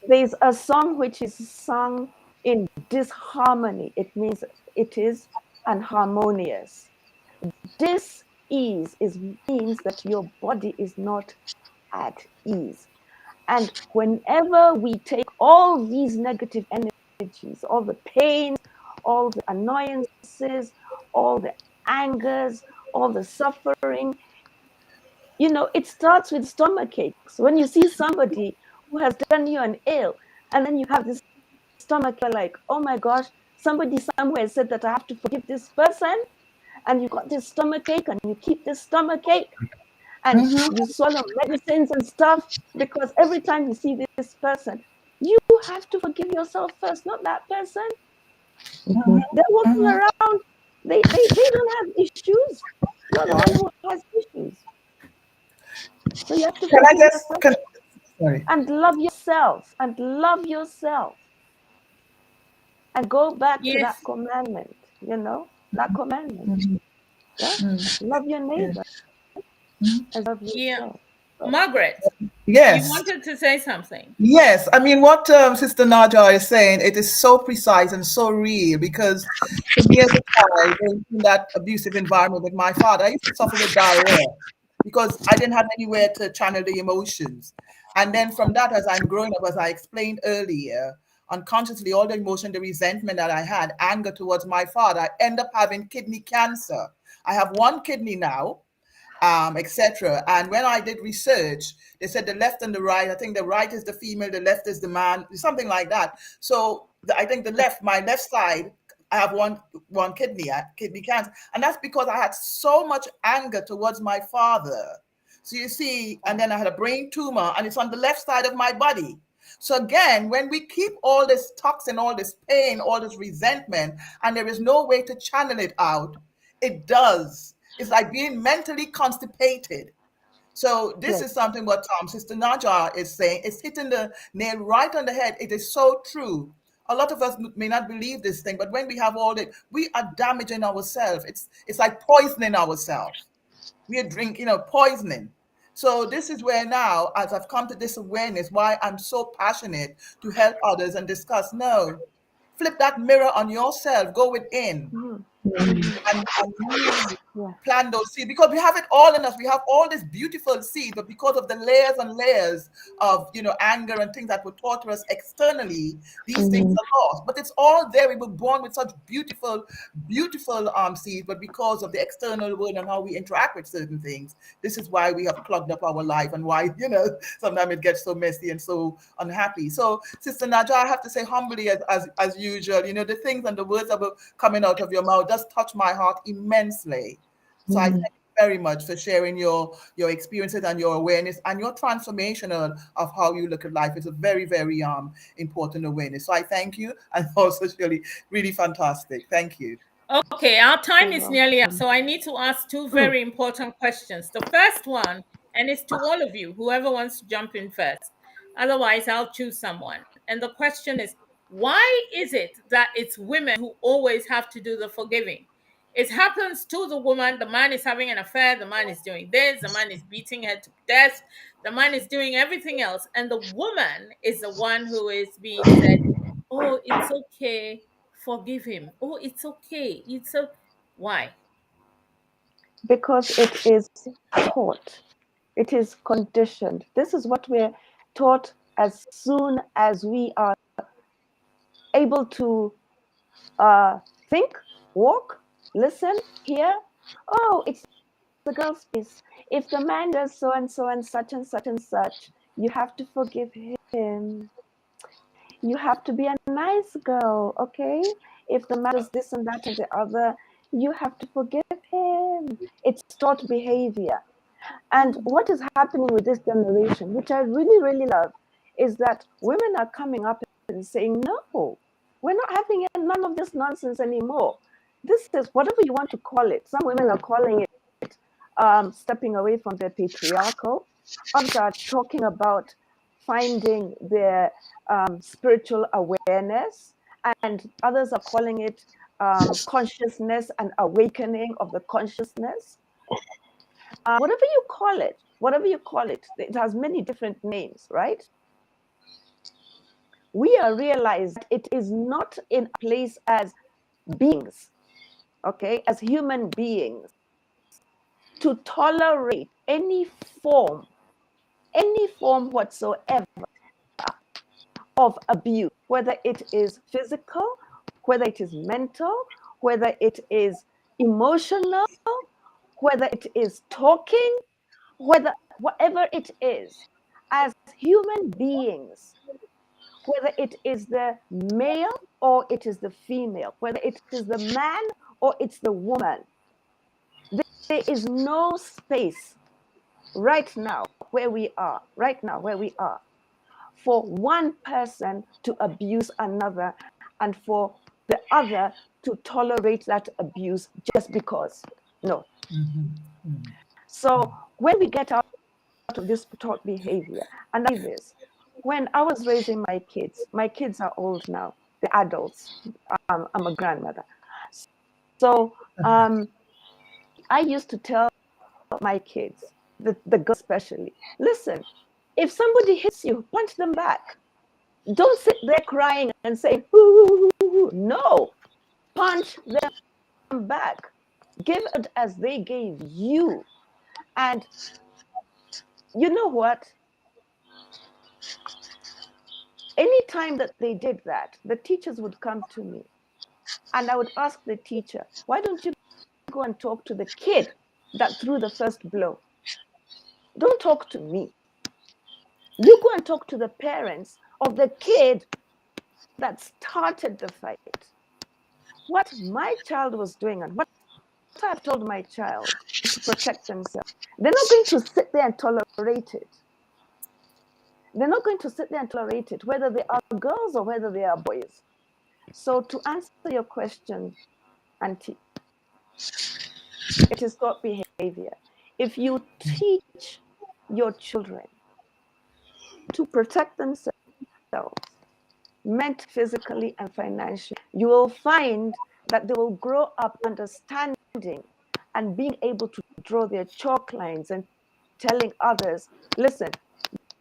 there's a song which is sung in disharmony, it means it is unharmonious. Dis-ease means that your body is not at ease. And whenever we take all these negative energies, all the pains, all the annoyances, all the angers, all the suffering, you know, it starts with stomach aches. When you see somebody who has done you an ill, and then you have this stomach, you're like, oh my gosh, somebody somewhere said that I have to forgive this person, and you got this stomach ache, and you keep this stomach ache, and you swallow medicines and stuff, because every time you see this person, you have to forgive yourself first, not that person. They're walking around, they don't have issues. You're the one who has issues. So you have to Can I forgive just, yourself sorry. and love yourself and go back to that Yes. commandment, that commandment. Yeah? Love your neighbor as love Yeah. yourself. Margaret, you Yes. wanted to say something. Yes, I mean what Sister Naja is saying, it is so precise and so real, because for me as a child, in that abusive environment with my father, I used to suffer with diarrhea because I didn't have anywhere to channel the emotions. And then from that, as I'm growing up, as I explained earlier, unconsciously, all the emotion, the resentment that I had, anger towards my father, I end up having kidney cancer. I have one kidney now, etc. And when I did research, they said the left and the right. I think the right is the female, the left is the man, something like that. So I think the left, my left side, I have one kidney cancer, and that's because I had so much anger towards my father. So you see, and then I had a brain tumor, and it's on the left side of my body. So again, when we keep all this toxin, all this pain, all this resentment, and there is no way to channel it out, it does. It's like being mentally constipated. So this is Yes. something what Sister Naja is saying. It's hitting the nail right on the head. It is so true. A lot of us may not believe this thing, but when we have all it, we are damaging ourselves. It's like poisoning ourselves. We are drinking, poisoning. So this is where now, as I've come to this awareness, why I'm so passionate to help others and discuss. No, flip that mirror on yourself. Go within and really Yeah. plant those seeds, because we have it all in us. We have all this beautiful seed, but because of the layers and layers of anger and things that were taught to us externally, these things are lost. But it's all there. We were born with such beautiful, beautiful seeds, but because of the external world and how we interact with certain things, this is why we have clogged up our life, and why sometimes it gets so messy and so unhappy. So, Sister Naja, I have to say humbly, as usual, the things and the words that were coming out of your mouth does touch my heart immensely. So I thank you very much for sharing your experiences and your awareness and your transformation of how you look at life. It's a very, very important awareness. So I thank you, and also Shirley, really fantastic. Thank you. Okay, our time You're is nearly up, welcome. so I need to ask two very important questions. The first one, and it's to all of you, whoever wants to jump in first. Otherwise, I'll choose someone. And the question is, why is it that it's women who always have to do the forgiving? It happens to the woman. The man is having an affair. The man is doing this. The man is beating her to death. The man is doing everything else. And the woman is the one who is being said, oh, it's okay, forgive him. Oh, it's okay. Why? Because it is taught, it is conditioned. This is what we're taught as soon as we are able to think, walk, listen, hear. Oh, it's the girl's space. If the man does so and so and such and such and such, you have to forgive him. You have to be a nice girl, okay? If the man does this and that and the other, you have to forgive him. It's taught behavior. And what is happening with this generation, which I really, really love, is that women are coming up and saying, no, we're not having none of this nonsense anymore. This is whatever you want to call it. Some women are calling it stepping away from their patriarchal. Others are talking about finding their spiritual awareness. And others are calling it consciousness and awakening of the consciousness. Whatever you call it, it has many different names, right? We are realized it is not in a place as beings, okay, as human beings, to tolerate any form whatsoever of abuse, whether it is physical, whether it is mental, whether it is emotional, whether it is talking, whatever it is, as human beings, whether it is the male or it is the female, whether it is the man or it's the woman, there is no space right now where we are, for one person to abuse another and for the other to tolerate that abuse just because. No. So when we get out of this taught behavior, and I say this, when I was raising my kids are old now, they're adults. I'm a grandmother. So I used to tell my kids, the girls especially, listen, if somebody hits you, punch them back. Don't sit there crying and say, ooh, no, punch them back. Give it as they gave you. And you know what? Anytime that they did that, the teachers would come to me and I would ask the teacher, why don't you go and talk to the kid that threw the first blow? Don't talk to me. You go and talk to the parents of the kid that started the fight. What my child was doing and what I've told my child is to protect themselves. They're not going to sit there and tolerate it. They're not going to sit there and tolerate it, whether they are girls or whether they are boys. So to answer your question, Auntie, it is taught behavior. If you teach your children to protect themselves, mentally, physically, and financially, you will find that they will grow up understanding and being able to draw their chalk lines and telling others, listen,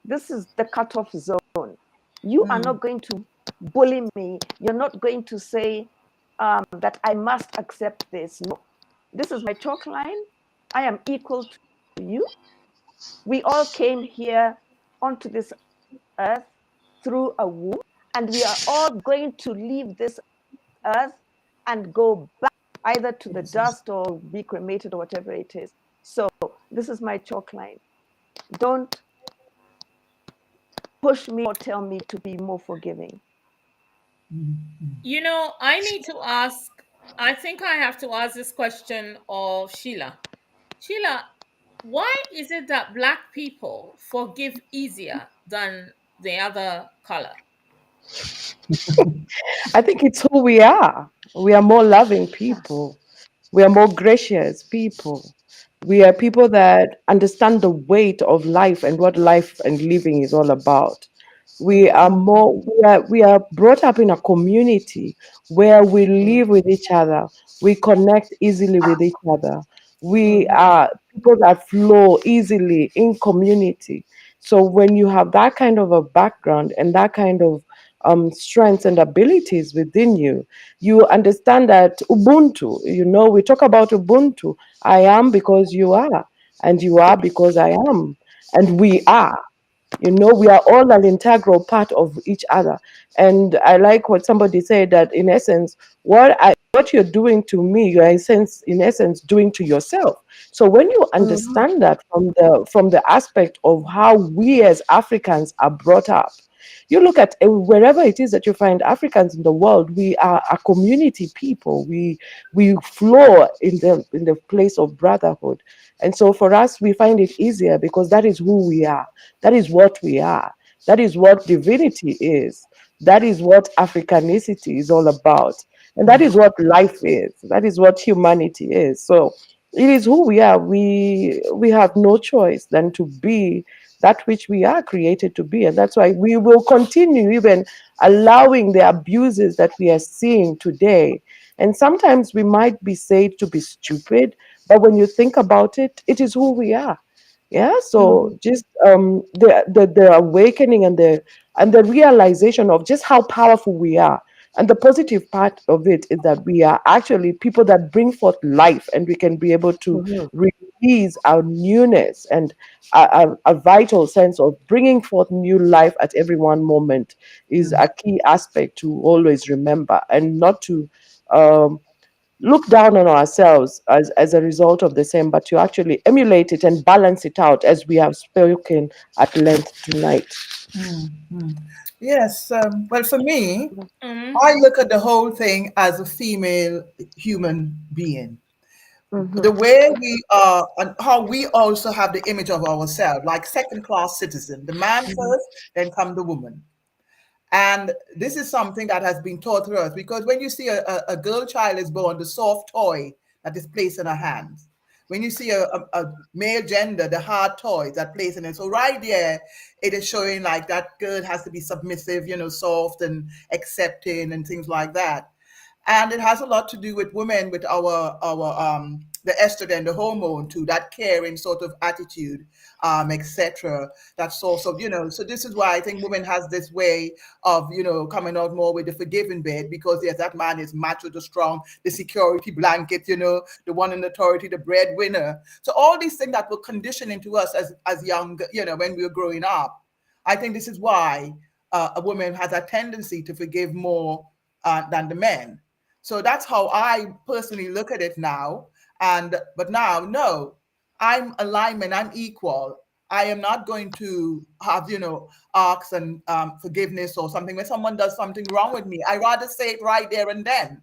this is the cutoff zone. You are not going to bully me. You're not going to say that I must accept this. No, this is my chalk line. I am equal to you. We all came here onto this earth through a womb, and we are all going to leave this earth and go back either to the dust or be cremated or whatever it is. So this is my chalk line. Don't push me or tell me to be more forgiving. You know, I need to ask, I think I have to ask this question of Sheila. Sheila, why is it that Black people forgive easier than the other color? I think it's who we are. We are more loving people. We are more gracious people. We are people that understand the weight of life and what life and living is all about. We are brought up in a community where we live with each other. We connect easily with each other. We are people that flow easily in community. So when you have that kind of a background and that kind of strengths and abilities within you, you understand that Ubuntu, we talk about Ubuntu. I am because you are, and you are because I am, and we are. We are all an integral part of each other. And I like what somebody said, that in essence, what you're doing to me, you're in essence doing to yourself. So when you understand that from the aspect of how we as Africans are brought up, you look at wherever it is that you find Africans in the world, we are a community people. We flow in the place of brotherhood. And so for us, we find it easier because that is who we are. That is what we are. That is what divinity is. That is what Africanicity is all about. And that is what life is. That is what humanity is. So it is who we are. We have no choice than to be that which we are created to be. And that's why we will continue even allowing the abuses that we are seeing today. And sometimes we might be said to be stupid, but when you think about it, it is who we are. Yeah. So just the awakening and the realization of just how powerful we are. And the positive part of it is that we are actually people that bring forth life, and we can be able to release our newness and a vital sense of bringing forth new life at every one moment is a key aspect to always remember, and not to look down on ourselves as a result of the same, but to actually emulate it and balance it out, as we have spoken at length tonight. Yes. Well, for me, Mm-hmm. I look at the whole thing as a female human being. the way we are and how we also have the image of ourselves, like second class citizen, the man first, then come the woman. And this is something that has been taught to us, because when you see a girl child is born, the soft toy that is placed in her hands. When you see a male gender, the hard toys that place in it. So right there, it is showing like that girl has to be submissive, soft and accepting and things like that. And it has a lot to do with women, with our the estrogen, the hormone too, that caring sort of attitude, etc. That source of, so this is why I think women has this way of, coming out more with the forgiving bit, because yes, that man is macho, the strong, the security blanket, the one in authority, the breadwinner. So all these things that were conditioned into us as young, when we were growing up. I think this is why a woman has a tendency to forgive more than the men. So that's how I personally look at it now. But now, no, I'm alignment, I'm equal. I am not going to have, arcs and forgiveness or something. When someone does something wrong with me, I rather say it right there and then,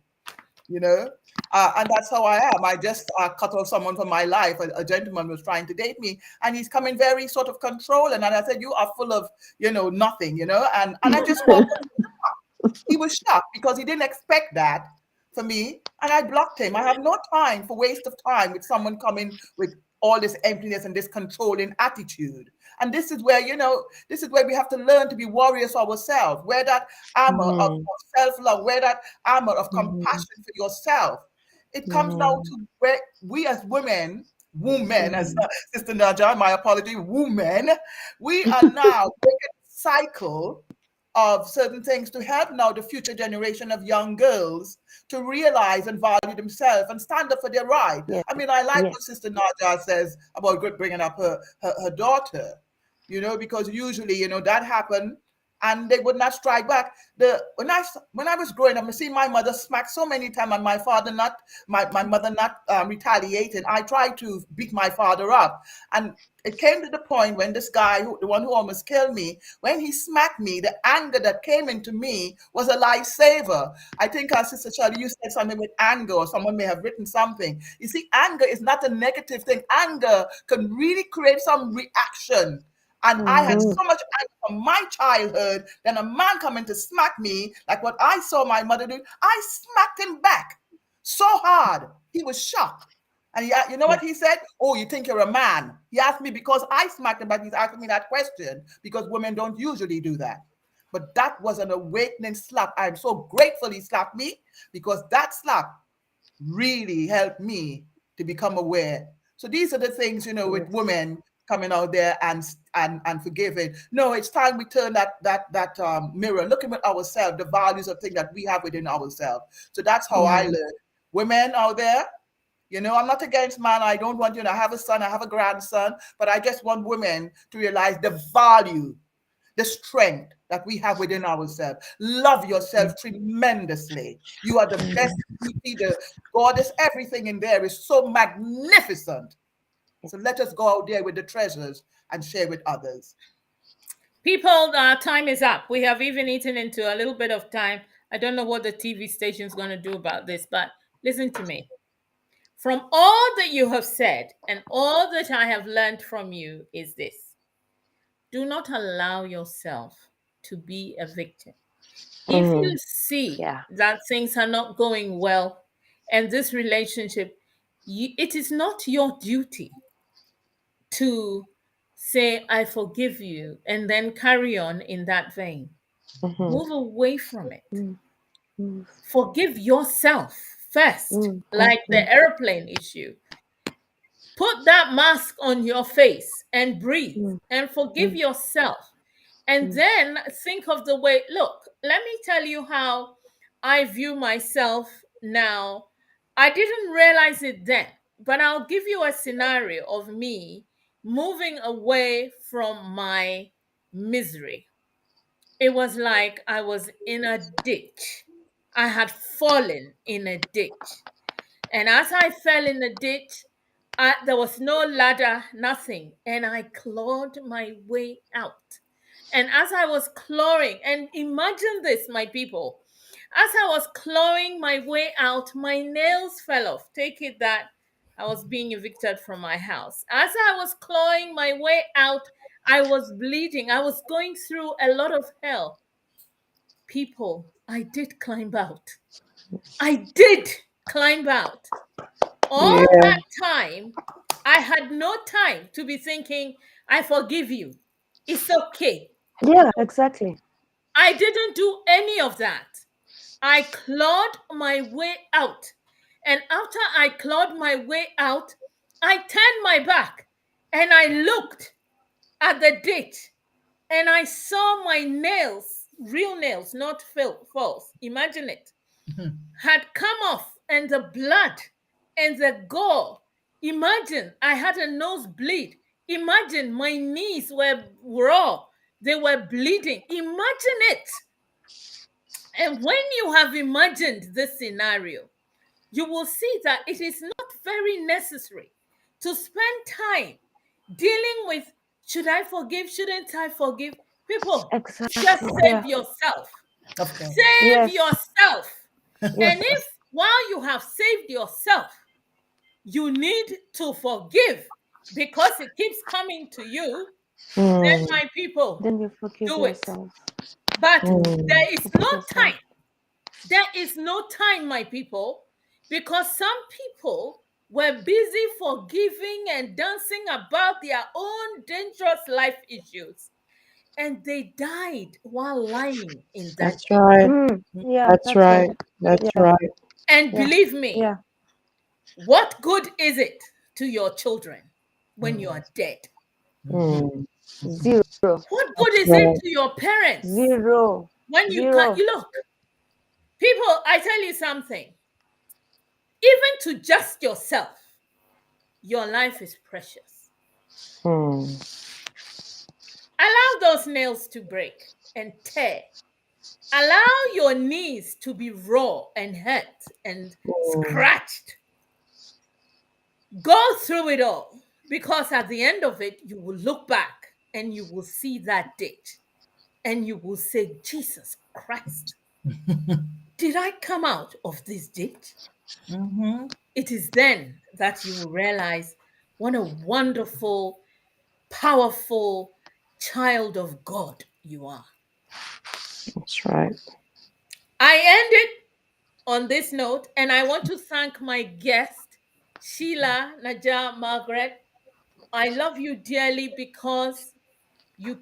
and that's how I am. I just cut off someone from my life. A gentleman was trying to date me, and he's coming very sort of controlling. And I said, "You are full of, nothing, and I just walked away. He was shocked because he didn't expect that for me, and I blocked him. I have no time for waste of time with someone coming with all this emptiness and this controlling attitude. And this is where, this is where we have to learn to be warriors for ourselves, wear that armor of self-love, wear that armor of compassion for yourself. It comes down to where we as women, as Sister Naja, my apology, women, we are now breaking a cycle of certain things to help now the future generation of young girls to realize and value themselves and stand up for their right. Yeah. I mean, I like Yeah. what Sister Naja says about bringing up her daughter, because usually, that happened and they would not strike back. When I was growing up, I see my mother smack so many times and my father not, my mother not retaliating. I tried to beat my father up. And it came to the point when this guy, the one who almost killed me, when he smacked me, the anger that came into me was a lifesaver. I think our Sister Charlie, you said something with anger, or someone may have written something. You see, anger is not a negative thing. Anger can really create some reaction. And I had so much anger from my childhood, then a man coming to smack me, like what I saw my mother do, I smacked him back so hard. He was shocked. And you know what he said? "Oh, you think you're a man?" He asked me because I smacked him, but he's asking me that question because women don't usually do that. But that was an awakening slap. I'm so grateful he slapped me, because that slap really helped me to become aware. So these are the things, with women coming out there and forgiving. No, it's time we turn that mirror, looking at ourselves, the values of things that we have within ourselves. So that's how I learn. Women out there, I'm not against man. I don't want, I have a son, I have a grandson, but I just want women to realize the value, the strength that we have within ourselves. Love yourself tremendously. You are the best beauty, the goddess, everything in there is so magnificent. So let us go out there with the treasures and share with others. People, time is up. We have even eaten into a little bit of time. I don't know what the TV station is going to do about this, but listen to me. From all that you have said and all that I have learned from you is this: do not allow yourself to be a victim. If you see Yeah. that things are not going well and this relationship, it is not your duty to say, "I forgive you," and then carry on in that vein. Move away from it. Forgive yourself first, like the airplane issue. Put that mask on your face and breathe and forgive yourself. And then think of the way, look, let me tell you how I view myself now. I didn't realize it then, but I'll give you a scenario of me moving away from my misery. It was like I was in a ditch. I had fallen in a ditch. And as I fell in the ditch, there was no ladder, nothing. And I clawed my way out. And as I was clawing, and imagine this, my people, as I was clawing my way out, my nails fell off. Take it that I was being evicted from my house. As I was clawing my way out, I was bleeding. I was going through a lot of hell. People, I did climb out. I did climb out. All Yeah. that time, I had no time to be thinking, I forgive you. It's okay. Yeah, exactly. I didn't do any of that. I clawed my way out. And after I clawed my way out, I turned my back and I looked at the ditch and I saw my nails, real nails, not false. Imagine it, had come off, and the blood and the gore. Imagine I had a nosebleed. Imagine my knees were raw, they were bleeding. Imagine it. And when you have imagined this scenario, you will see that it is not very necessary to spend time dealing with, should I forgive? Shouldn't I forgive? People, just Exactly. save Yeah. yourself. Of course. Save Yes. yourself. Yes. And if while you have saved yourself, you need to forgive because it keeps coming to you, then Mm, my people, Then you forgive do it. yourself. But mm, there is no Forgive yourself. time. There is no time, my people, because some people were busy forgiving and dancing about their own dangerous life issues, and they died while lying in that that's ditch. right. Yeah, That's that's right. right. That's Yeah. right. And Yeah. believe me, Yeah. what good is it to your children when you are dead? Mm, Zero. What good that's is it right. to your parents Zero. when you can't? Zero. You look, people, I tell you something, even to just yourself, your life is precious. Mm, Allow those nails to break and tear. Allow your knees to be raw and hurt and mm, scratched. Go through it all, because at the end of it, you will look back and you will see that ditch and you will say, Jesus Christ, did I come out of this ditch? Mm-hmm. It is then that you will realize what a wonderful, powerful child of God you are. that's right. I end it on this note, and I want to thank my guest, Sheila, Naja, Margaret. I love you dearly because you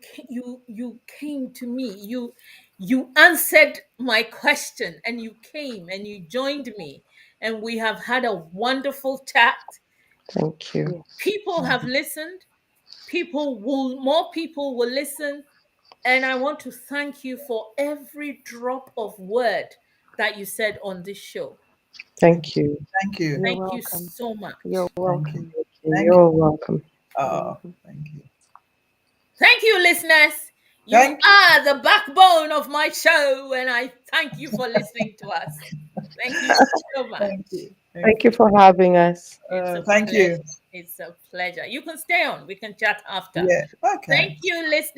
came to me. You answered my question, and you came and you joined me, and we have had a wonderful chat. Thank you. Yeah. People have listened. More people will listen. And I want to thank you for every drop of word that you said on this show. Thank you. Thank you. You're Thank you welcome. so much. You're Thank you. welcome. Thank you. You're welcome. You're Oh, welcome. thank you. Thank you, listeners. You Thank you. are the backbone of my show, and I thank you for listening to us. Thank you so much. Thank you. Thank Thank you you. for having us. It's a Thank pleasure. you. It's a pleasure. You can stay on. We can chat after. Yeah. Thank Okay. you, listeners.